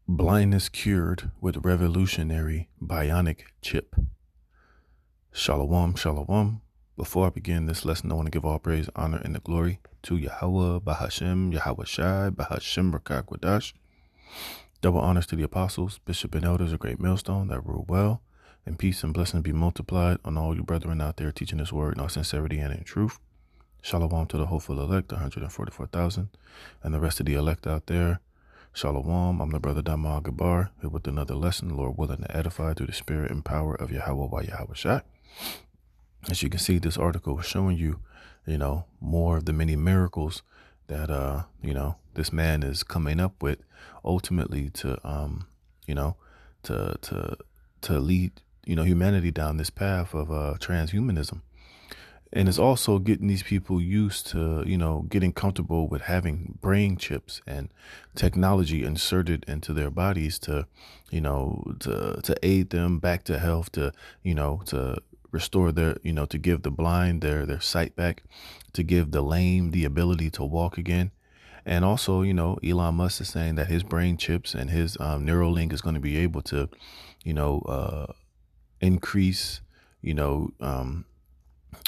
Blindness cured with revolutionary bionic chip. Shalom, shalom. Before I begin this lesson, I want to give all praise, honor, and the glory to Yahweh, Bahashem, Yahweh Shai, Bahashem, Rakakwadash. Double honors to the apostles, bishop, and elders, a great millstone that rule well, and peace and blessing be multiplied on all you brethren out there teaching this word in all sincerity and in truth. Shalom to the hopeful elect, 144,000, and the rest of the elect out there. Shalom, I'm the brother Damal Gabar, here with another lesson, Lord willing to edify through the spirit and power of Yahweh by Yahweh Shai. As you can see, this article is showing you, more of the many miracles that, this man is coming up with ultimately to, to lead, humanity down this path of transhumanism. And it's also getting these people used to, getting comfortable with having brain chips and technology inserted into their bodies to aid them back to health, to restore their, to give the blind their sight back, to give the lame the ability to walk again. And also, Elon Musk is saying that his brain chips and his Neuralink is going to be able to, increase,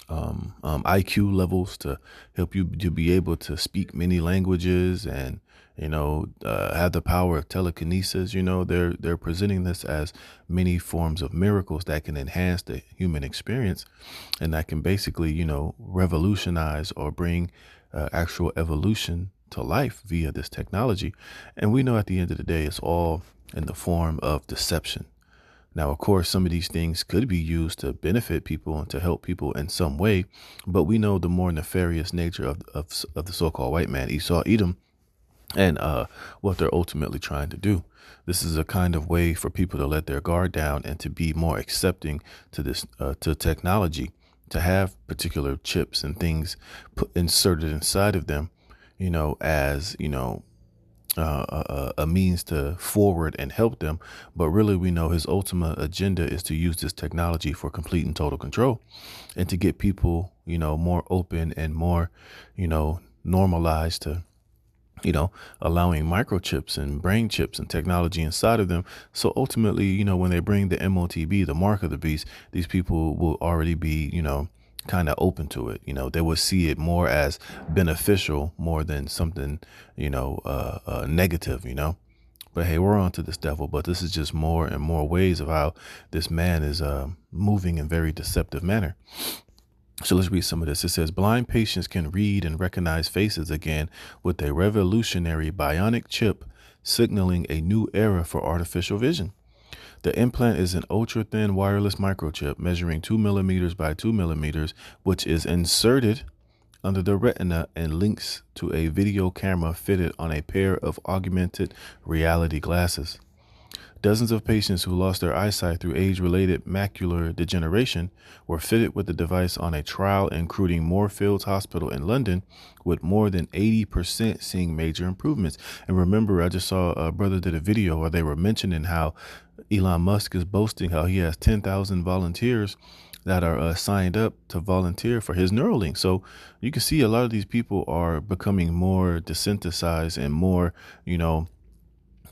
IQ levels to help you to be able to speak many languages and, have the power of telekinesis. They're presenting this as many forms of miracles that can enhance the human experience and that can basically, revolutionize or bring actual evolution to life via this technology. And we know at the end of the day, it's all in the form of deception. Now, of course, some of these things could be used to benefit people and to help people in some way, but we know the more nefarious nature of the so-called white man, Esau, Edom, and what they're ultimately trying to do. This is a kind of way for people to let their guard down and to be more accepting to this, to technology, to have particular chips and things inserted inside of them, as, a means to forward and help them. But really, we know his ultimate agenda is to use this technology for complete and total control and to get people, more open and more, normalized to, allowing microchips and brain chips and technology inside of them. So ultimately, when they bring the MOTB, the mark of the beast, these people will already be, kind of open to it. They would see it more as beneficial more than something, negative, But hey, we're on to this devil, but this is just more and more ways of how this man is moving in very deceptive manner. So let's read some of this. It says, blind patients can read and recognize faces again with a revolutionary bionic chip signaling a new era for artificial vision. The implant is an ultra-thin wireless microchip measuring 2 millimeters by 2 millimeters, which is inserted under the retina and links to a video camera fitted on a pair of augmented reality glasses. Dozens of patients who lost their eyesight through age-related macular degeneration were fitted with the device on a trial including Moorfields Hospital in London, with more than 80% seeing major improvements. And remember, I just saw a brother did a video where they were mentioning how Elon Musk is boasting how he has 10,000 volunteers that are signed up to volunteer for his Neuralink. So you can see a lot of these people are becoming more desensitized and more,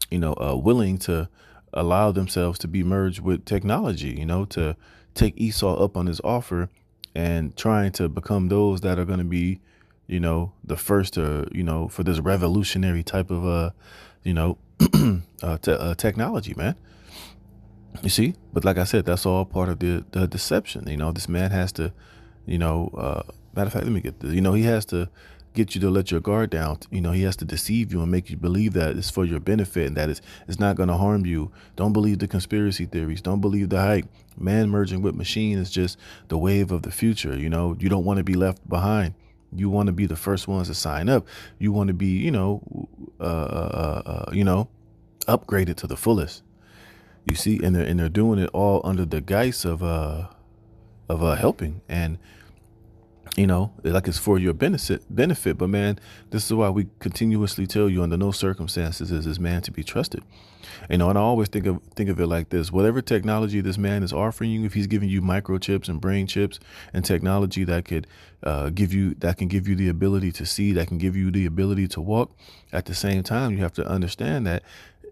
willing to allow themselves to be merged with technology, to take Esau up on his offer and trying to become those that are going to be, the first to, for this revolutionary type of, technology, man. You see, but like I said, that's all part of the deception. This man has to, matter of fact, let me get this, he has to get you to let your guard down. He has to deceive you and make you believe that it's for your benefit and that it's not going to harm you. Don't believe the conspiracy theories. Don't believe the hype. Man merging with machine is just the wave of the future. You don't want to be left behind. You want to be the first ones to sign up. You want to be, upgraded to the fullest. You see, and they're doing it all under the guise of helping, and like it's for your benefit. But man, this is why we continuously tell you under no circumstances is this man to be trusted. And I always think of it like this: whatever technology this man is offering you, if he's giving you microchips and brain chips and technology that could give you the ability to see, that can give you the ability to walk, at the same time, you have to understand that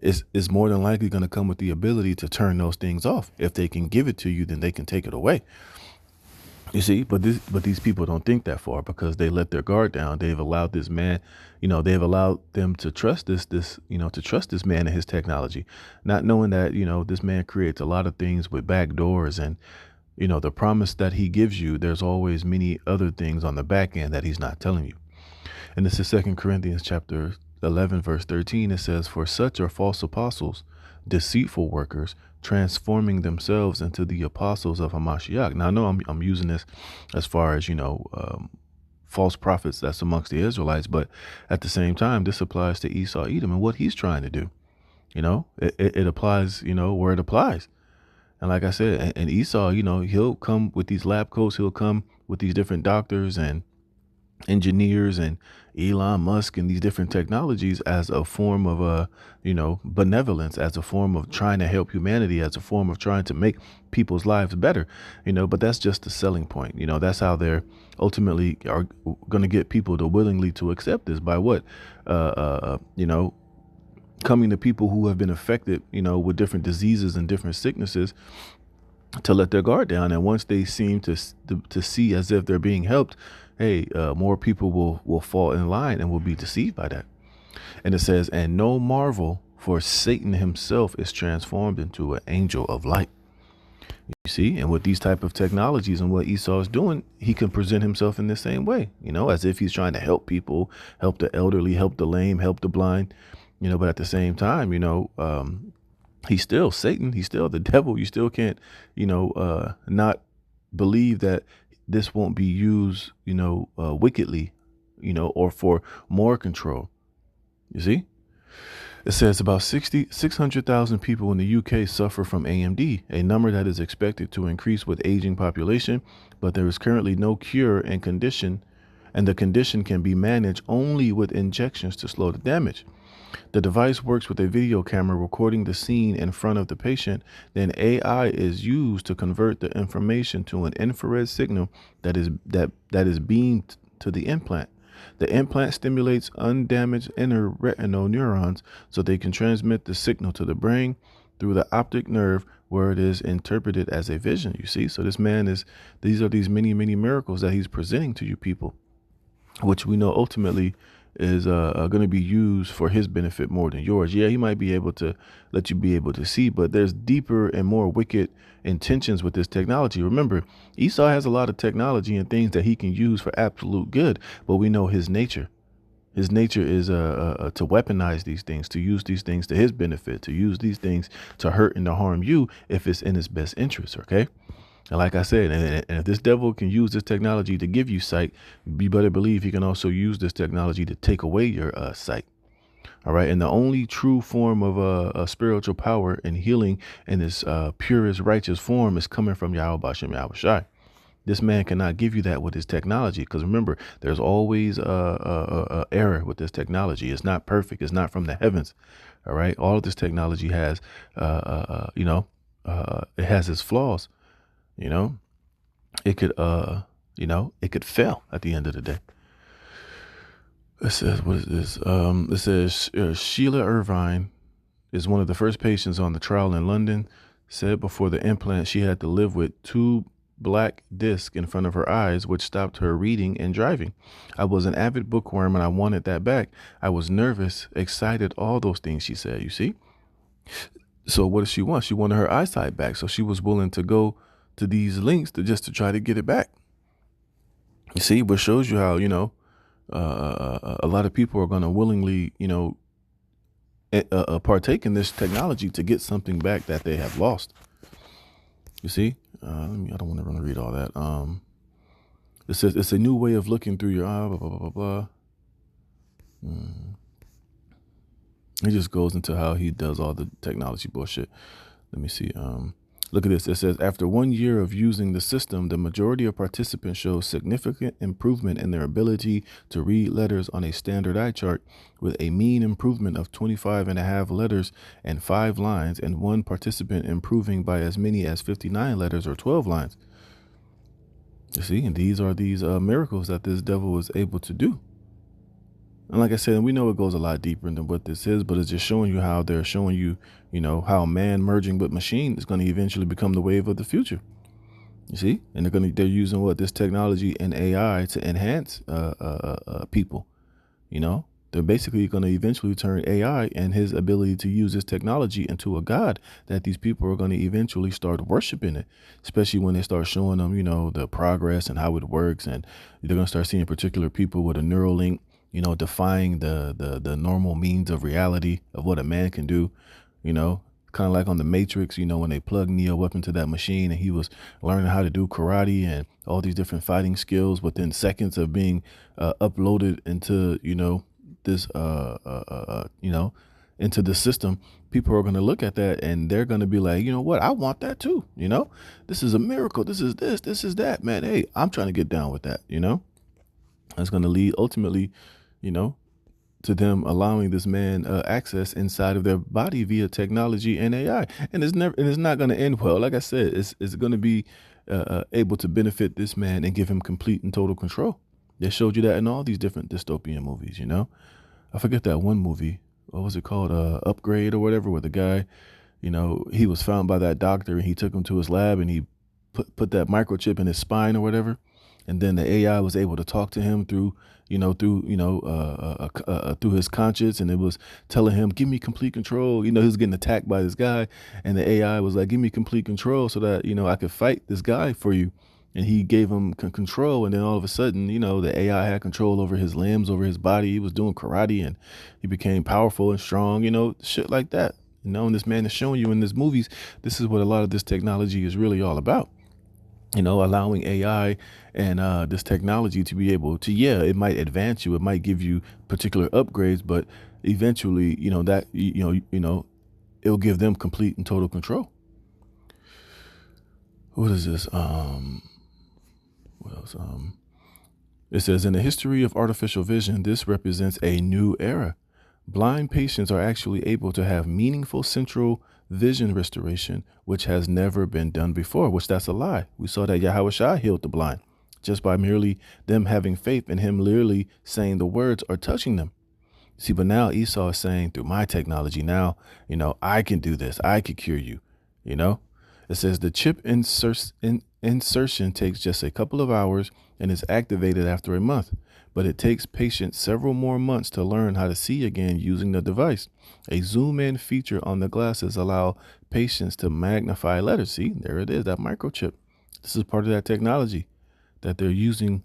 is more than likely going to come with the ability to turn those things off. If they can give it to you, then they can take it away. You see, but these people don't think that far because they let their guard down. They've allowed this man, they've allowed them to trust to trust this man and his technology, not knowing that, this man creates a lot of things with back doors, and the promise that he gives you, there's always many other things on the back end that he's not telling you. And this is 2 Corinthians chapter 11, verse 13. It says, "For such are false apostles, deceitful workers, transforming themselves into the apostles of Hamashiach." Now, I know I'm using this as far as, false prophets that's amongst the Israelites, but at the same time, this applies to Esau, Edom, and what he's trying to do. It applies, where it applies. And like I said, and Esau, he'll come with these lab coats. He'll come with these different doctors and engineers and Elon Musk and these different technologies as a form of benevolence, as a form of trying to help humanity, as a form of trying to make people's lives better, but that's just the selling point. That's how they're ultimately are going to get people to willingly to accept this by what, coming to people who have been affected, with different diseases and different sicknesses, to let their guard down. And once they seem to see as if they're being helped, hey, more people will fall in line and will be deceived by that. And it says, "And no marvel, for Satan himself is transformed into an angel of light." You see, and with these type of technologies and what Esau is doing, he can present himself in the same way, as if he's trying to help people, help the elderly, help the lame, help the blind, but at the same time, he's still Satan. He's still the devil. You still can't, not believe that this won't be used, wickedly, or for more control. You see, it says about 600,000 people in the UK suffer from AMD, a number that is expected to increase with aging population, but there is currently no cure and the condition can be managed only with injections to slow the damage. The device works with a video camera recording the scene in front of the patient. Then AI is used to convert the information to an infrared signal that is beamed to the implant. The implant stimulates undamaged inner retinal neurons so they can transmit the signal to the brain through the optic nerve, where it is interpreted as a vision. You see, so this man these are these many, many miracles that he's presenting to you people, which we know ultimately is going to be used for his benefit more than yours. Yeah, he might be able to let you be able to see, but there's deeper and more wicked intentions with this technology. Remember, Esau has a lot of technology and things that he can use for absolute good, but we know his nature. His nature is to weaponize these things, to use these things to his benefit, to use these things to hurt and to harm you if it's in his best interest, okay? And like I said, and if this devil can use this technology to give you sight, you better believe he can also use this technology to take away your sight. All right. And the only true form of a spiritual power and healing in this purest righteous form is coming from Yahweh Bashem Yahweh Shai. This man cannot give you that with his technology, because remember, there's always error with this technology. It's not perfect. It's not from the heavens. All right. All of this technology has, it has its flaws. It could, it could fail at the end of the day. It says, what is this? It says Sheila Irvine is one of the first patients on the trial in London. Said before the implant, she had to live with 2 black discs in front of her eyes, which stopped her reading and driving. "I was an avid bookworm and I wanted that back. I was nervous, excited, all those things," she said. You see? So what does she want? She wanted her eyesight back. So she was willing to go to these links to try to get it back. You see, which shows you how, a lot of people are going to willingly, partake in this technology to get something back that they have lost. You see, I don't want to read all that. It says it's a new way of looking through your eye, blah, blah, blah, blah. He just goes into how he does all the technology bullshit. Let me see. Look at this. It says, after 1 year of using the system, the majority of participants show significant improvement in their ability to read letters on a standard eye chart, with a mean improvement of 25.5 letters and 5 lines, and one participant improving by as many as 59 letters or 12 lines. You see, and these are these miracles that this devil was able to do. And like I said, we know it goes a lot deeper than what this is, but it's just showing you how they're showing you, how man merging with machine is going to eventually become the wave of the future. You see, and they're using what this technology and AI to enhance people. They're basically going to eventually turn AI and his ability to use this technology into a god that these people are going to eventually start worshiping it, especially when they start showing them, the progress and how it works. And they're going to start seeing particular people with a neural link, defying the normal means of reality of what a man can do, you know, kind of like on the Matrix, when they plugged Neo up into that machine and he was learning how to do karate and all these different fighting skills within seconds of being uploaded into, this, into the system. People are going to look at that and they're going to be like, you know what? I want that too. This is a miracle. This is that, man. Hey, I'm trying to get down with that, That's going to lead ultimately, you know, to them allowing this man access inside of their body via technology and AI. And it's not going to end well. Like I said, it's going to be able to benefit this man and give him complete and total control. They showed you that in all these different dystopian movies, I forget that one movie. What was it called? Upgrade or whatever, where the guy, he was found by that doctor and he took him to his lab and he put that microchip in his spine or whatever. And then the AI was able to talk to him through his conscience, and it was telling him, "Give me complete control." He was getting attacked by this guy, and the AI was like, "Give me complete control so that I could fight this guy for you." And he gave him control, and then all of a sudden, the AI had control over his limbs, over his body. He was doing karate, and he became powerful and strong. Shit like that. And this man is showing you in these movies, this is what a lot of this technology is really all about. Allowing AI and this technology to be able to, yeah, it might advance you, it might give you particular upgrades, but eventually, it'll give them complete and total control. What is this? What else? It says, in the history of artificial vision, this represents a new era. Blind patients are actually able to have meaningful central vision restoration, which has never been done before, which that's a lie. We saw that Yahweh Shai healed the blind just by merely them having faith in him literally saying the words or touching them. See, but now Esau is saying through my technology, now, I can do this. I could cure you, It says the chip insertion takes just a couple of hours and is activated after a month, but it takes patients several more months to learn how to see again using the device. A zoom in feature on the glasses allow patients to magnify letters. See, there it is, that microchip. This is part of that technology that they're using,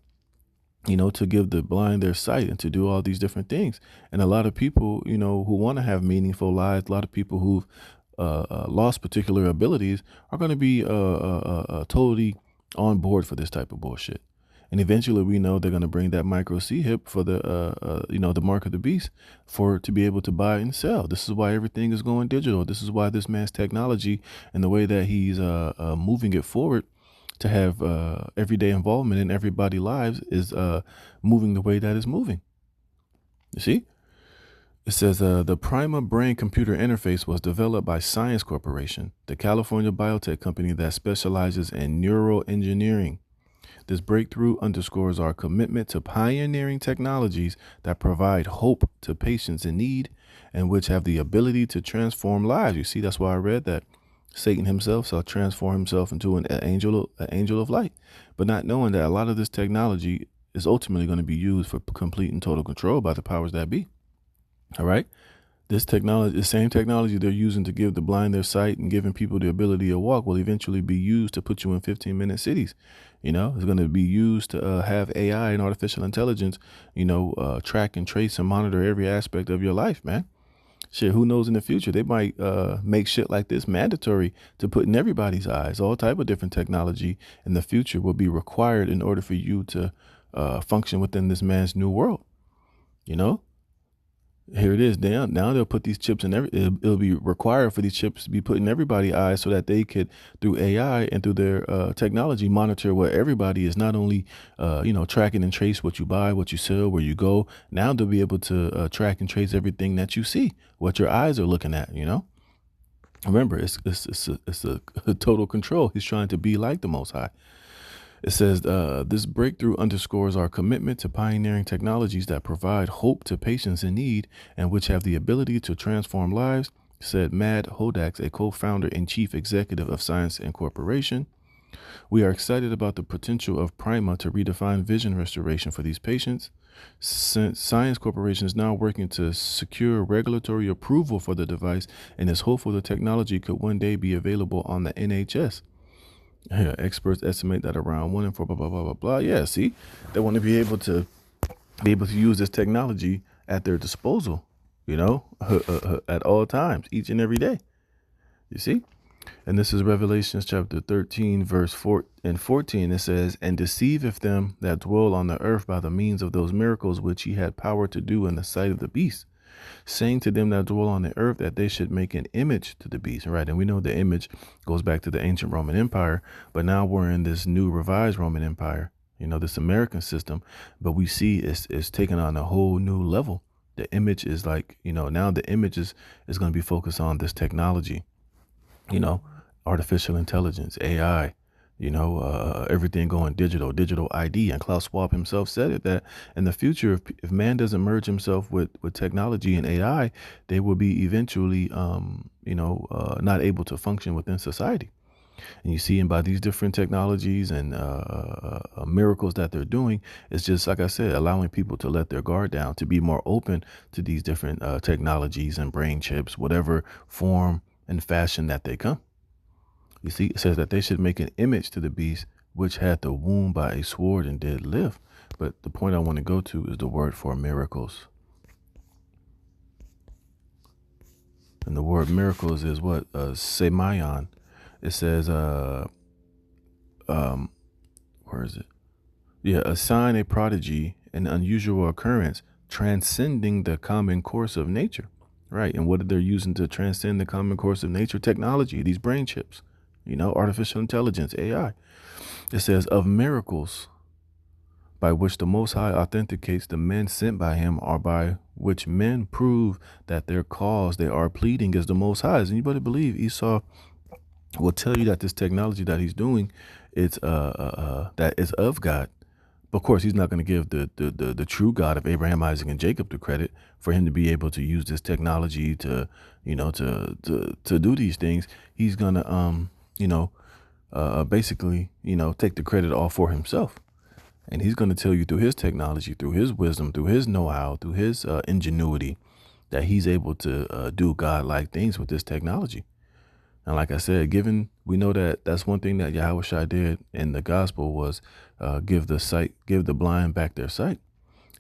to give the blind their sight and to do all these different things. And a lot of people, who want to have meaningful lives, a lot of people who've lost particular abilities are going to be totally on board for this type of bullshit. And eventually we know they're going to bring that micro C hip for the, the mark of the beast to be able to buy and sell. This is why everything is going digital. This is why this man's technology and the way that he's moving it forward to have everyday involvement in everybody's lives is moving the way that it's moving. You see? It says the Prima brain computer interface was developed by Science Corporation, the California biotech company that specializes in neural engineering. This breakthrough underscores our commitment to pioneering technologies that provide hope to patients in need and which have the ability to transform lives. You see, that's why I read that Satan himself shall transform himself into an angel of light, but not knowing that a lot of this technology is ultimately going to be used for complete and total control by the powers that be. All right. This technology, the same technology they're using to give the blind their sight and giving people the ability to walk will eventually be used to put you in 15-minute cities. It's going to be used to have AI and artificial intelligence, track and trace and monitor every aspect of your life, man. Shit, who knows in the future? They might make shit like this mandatory to put in everybody's eyes. All type of different technology in the future will be required in order for you to function within this man's new world. Here it is. Now they'll put these chips in it'll be required for these chips to be put in everybody's eyes so that they could, through AI and through their technology, monitor where everybody is, not only, tracking and trace what you buy, what you sell, where you go. Now they'll be able to track and trace everything that you see, what your eyes are looking at, Remember, it's a total control. He's trying to be like the Most High. It says this breakthrough underscores our commitment to pioneering technologies that provide hope to patients in need and which have the ability to transform lives, said Mad Hodax, a co-founder and chief executive of Science Incorporation. We are excited about the potential of Prima to redefine vision restoration for these patients. Since Science Corporation is now working to secure regulatory approval for the device and is hopeful the technology could one day be available on the NHS. Yeah, experts estimate that around 1 in 4, blah blah blah blah blah. Yeah, see, they want to be able to use this technology at their disposal, at all times, each and every day. You see, and this is Revelations chapter 13, verse 4 and 14. It says, "And deceiveth them that dwell on the earth by the means of those miracles which he had power to do in the sight of the beast, saying to them that dwell on the earth that they should make an image to the beast." Right. And we know the image goes back to the ancient Roman Empire, but now we're in this new revised Roman Empire, this American system. But we see it's taken on a whole new level. The image is like, now the image is going to be focused on this technology, you know, artificial intelligence, AI, everything going digital ID. And Klaus Schwab himself said it, that in the future, if man doesn't merge himself with technology and AI, they will be eventually, not able to function within society. And you see, and by these different technologies and miracles that they're doing, it's just, like I said, allowing people to let their guard down, to be more open to these different technologies and brain chips, whatever form and fashion that they come. You see, it says that they should make an image to the beast, which had the wound by a sword and did live. But the point I want to go to is the word for miracles. And the word miracles is what? Semayon. It says, where is it? Yeah, a sign, a prodigy, an unusual occurrence, transcending the common course of nature. Right. And what are they using to transcend the common course of nature? Technology, these brain chips, artificial intelligence, AI. It says, of miracles by which the Most High authenticates the men sent by him, or by which men prove that their cause they are pleading is the Most High's. And you better believe Esau will tell you that this technology that he's doing, it's that is of God. But of course, he's not going to give the true God of Abraham, Isaac, and Jacob the credit for him to be able to use this technology to, to do these things. He's going to, basically, take the credit all for himself. And he's going to tell you through his technology, through his wisdom, through his know-how, through his ingenuity, that he's able to do God-like things with this technology. And like I said, we know that that's one thing that Yahweh Shai did in the gospel was give the blind back their sight.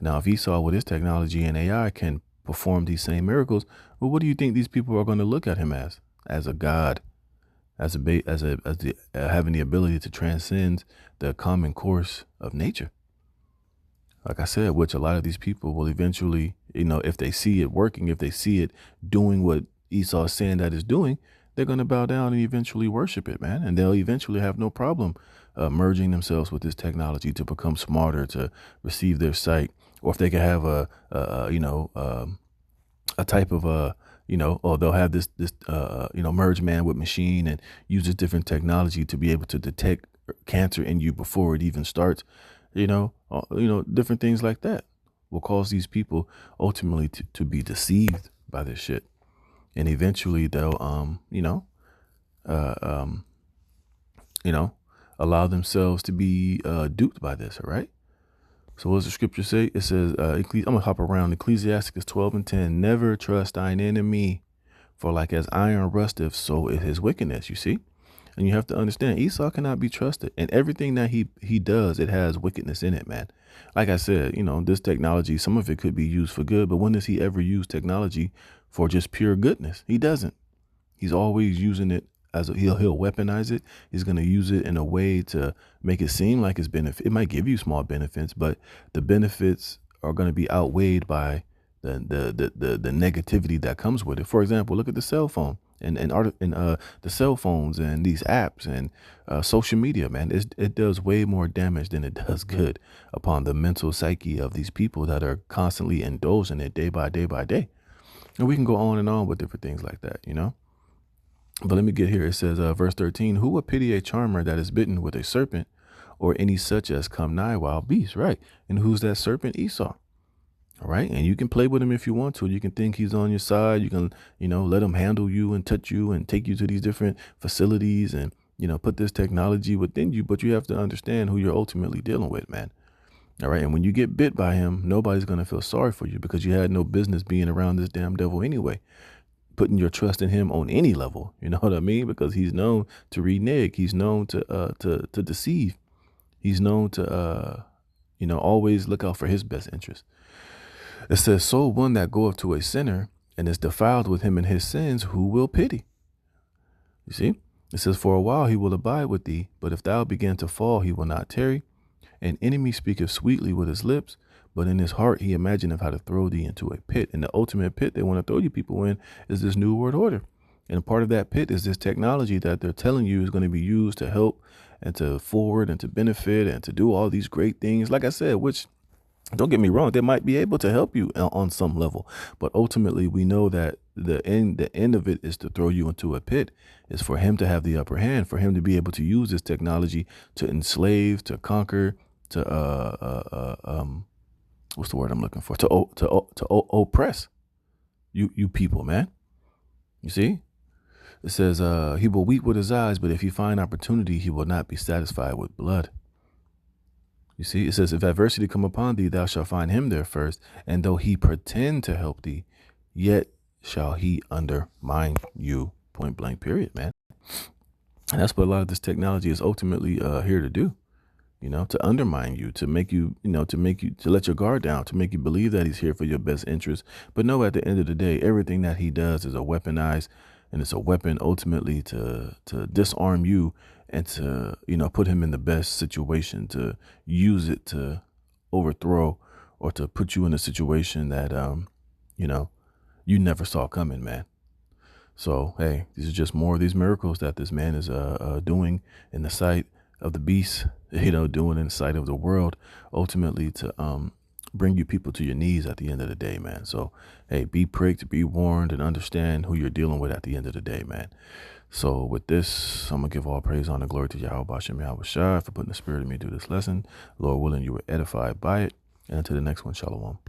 Now, if Esau with his technology and AI can perform these same miracles, well, what do you think these people are going to look at him as? As a God, having the ability to transcend the common course of nature. Like I said, which a lot of these people will eventually, if they see it working, if they see it doing what Esau is saying that it's doing, they're going to bow down and eventually worship it, man. And they'll eventually have no problem merging themselves with this technology to become smarter, to receive their sight. Or if they could have a type of or they'll have this merge man with machine and use this different technology to be able to detect cancer in you before it even starts. Different things like that will cause these people ultimately to be deceived by this shit. And eventually they'll, allow themselves to be duped by this. All right. So what does the scripture say? It says, I'm going to hop around. Ecclesiasticus 12:10. Never trust thine enemy, for like as iron rusteth, so is his wickedness. You see? And you have to understand, Esau cannot be trusted. And everything that he does, it has wickedness in it, man. Like I said, this technology, some of it could be used for good, but when does he ever use technology for just pure goodness? He doesn't. He's always using it as he'll weaponize it. He's going to use it in a way to make it seem like it's benefit. It might give you small benefits, but the benefits are going to be outweighed by the negativity that comes with it. For example, look at the cell phone and the cell phones and these apps and social media, man. It does way more damage than it does good upon the mental psyche of these people that are constantly indulging it day by day by day. And we can go on and on with different things like that, But let me get here. It says, verse 13, who would pity a charmer that is bitten with a serpent, or any such as come nigh wild beasts, right? And who's that serpent? Esau. All right. And you can play with him if you want to. You can think he's on your side. You can, let him handle you and touch you and take you to these different facilities and, put this technology within you. But you have to understand who you're ultimately dealing with, man. All right. And when you get bit by him, nobody's going to feel sorry for you because you had no business being around this damn devil anyway. Putting your trust in him on any level. You know what I mean? Because he's known to renege. He's known to deceive. He's known to, always look out for his best interest. It says, so one that goeth to a sinner and is defiled with him in his sins, who will pity? You see? It says, for a while he will abide with thee, but if thou begin to fall, he will not tarry. An enemy speaketh sweetly with his lips, but in his heart he imagineth how to throw thee into a pit. And the ultimate pit they want to throw you people in is this new world order. And a part of that pit is this technology that they're telling you is going to be used to help and to forward and to benefit and to do all these great things. Like I said, which, don't get me wrong, they might be able to help you on some level, but ultimately we know that the end of it is to throw you into a pit. Is for him to have the upper hand, for him to be able to use this technology to enslave, to conquer, to what's the word I'm looking for? To oppress you people, man. You see, it says he will weep with his eyes, but if he find opportunity, he will not be satisfied with blood. You see, it says, if adversity come upon thee, thou shalt find him there first. And though he pretend to help thee, yet shall he undermine you. Point blank, period, man. And that's what a lot of this technology is ultimately here to do. To undermine you, to make you, to let your guard down, to make you believe that he's here for your best interest. But no, at the end of the day, everything that he does is a weaponized, and it's a weapon ultimately to disarm you and to, put him in the best situation, to use it to overthrow or to put you in a situation that, you never saw coming, man. So, hey, these are just more of these miracles that this man is doing in the sight of the beast, doing in the sight of the world, ultimately to bring you people to your knees at the end of the day, man. So, hey, be pricked, be warned, and understand who you're dealing with at the end of the day, man. So with this, I'm going to give all praise, honor, glory to Yahweh Bashem Yahweh Shai for putting the spirit in me to do this lesson. Lord willing, you were edified by it. And until the next one, shalom.